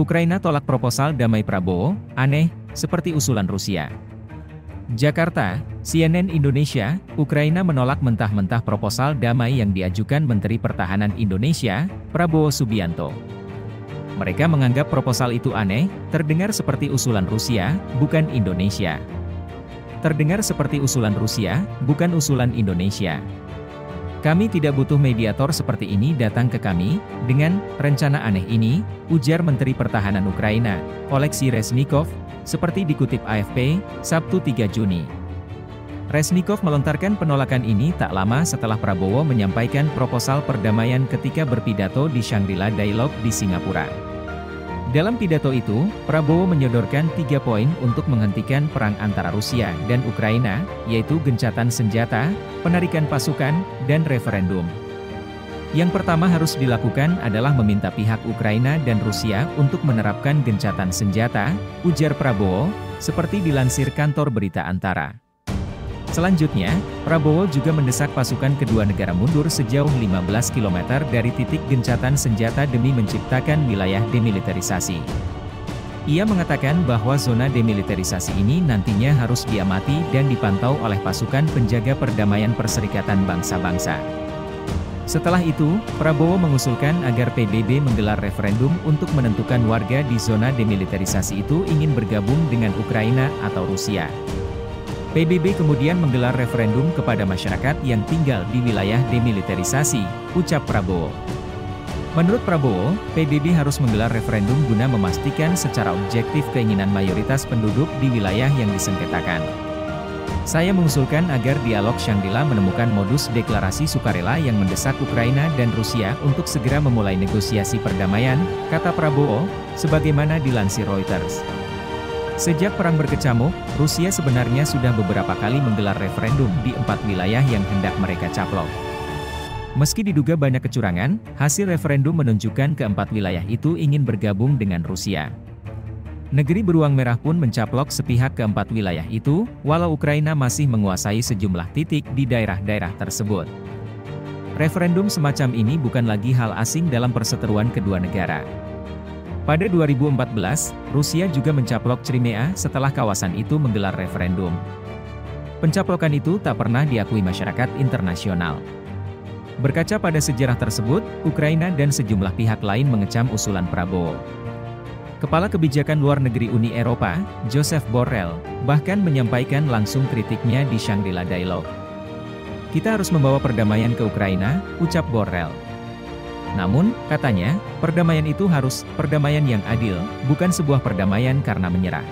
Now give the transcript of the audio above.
Ukraina tolak proposal damai Prabowo, aneh, seperti usulan Rusia. Jakarta, CNN Indonesia, Ukraina menolak mentah-mentah proposal damai yang diajukan Menteri Pertahanan Indonesia, Prabowo Subianto. Mereka menganggap proposal itu aneh, terdengar seperti usulan Rusia, bukan Indonesia. Terdengar seperti usulan Rusia, bukan usulan Indonesia. Kami tidak butuh mediator seperti ini datang ke kami, dengan rencana aneh ini, ujar Menteri Pertahanan Ukraina, Oleksiy Reznikov, seperti dikutip AFP, Sabtu 3 Juni. Reznikov melontarkan penolakan ini tak lama setelah Prabowo menyampaikan proposal perdamaian ketika berpidato di Shangri-La Dialogue di Singapura. Dalam pidato itu, Prabowo menyodorkan 3 poin untuk menghentikan perang antara Rusia dan Ukraina, yaitu gencatan senjata, penarikan pasukan, dan referendum. Yang pertama harus dilakukan adalah meminta pihak Ukraina dan Rusia untuk menerapkan gencatan senjata, ujar Prabowo, seperti dilansir kantor berita Antara. Selanjutnya, Prabowo juga mendesak pasukan kedua negara mundur sejauh 15 km dari titik gencatan senjata demi menciptakan wilayah demilitarisasi. Ia mengatakan bahwa zona demilitarisasi ini nantinya harus diamati dan dipantau oleh pasukan penjaga perdamaian Perserikatan Bangsa-Bangsa. Setelah itu, Prabowo mengusulkan agar PBB menggelar referendum untuk menentukan warga di zona demilitarisasi itu ingin bergabung dengan Ukraina atau Rusia. PBB kemudian menggelar referendum kepada masyarakat yang tinggal di wilayah demilitarisasi, ucap Prabowo. Menurut Prabowo, PBB harus menggelar referendum guna memastikan secara objektif keinginan mayoritas penduduk di wilayah yang disengketakan. Saya mengusulkan agar dialog Shangri-La menemukan modus deklarasi sukarela yang mendesak Ukraina dan Rusia untuk segera memulai negosiasi perdamaian, kata Prabowo, sebagaimana dilansir Reuters. Sejak perang berkecamuk, Rusia sebenarnya sudah beberapa kali menggelar referendum di 4 wilayah yang hendak mereka caplok. Meski diduga banyak kecurangan, hasil referendum menunjukkan keempat wilayah itu ingin bergabung dengan Rusia. Negeri beruang merah pun mencaplok sepihak keempat wilayah itu, walau Ukraina masih menguasai sejumlah titik di daerah-daerah tersebut. Referendum semacam ini bukan lagi hal asing dalam perseteruan kedua negara. Pada 2014, Rusia juga mencaplok Crimea setelah kawasan itu menggelar referendum. Pencaplokan itu tak pernah diakui masyarakat internasional. Berkaca pada sejarah tersebut, Ukraina dan sejumlah pihak lain mengecam usulan Prabowo. Kepala Kebijakan Luar Negeri Uni Eropa, Joseph Borrell, bahkan menyampaikan langsung kritiknya di Shangri-La Dialogue. Kita harus membawa perdamaian ke Ukraina, ucap Borrell. Namun, katanya, perdamaian itu harus perdamaian yang adil, bukan sebuah perdamaian karena menyerah.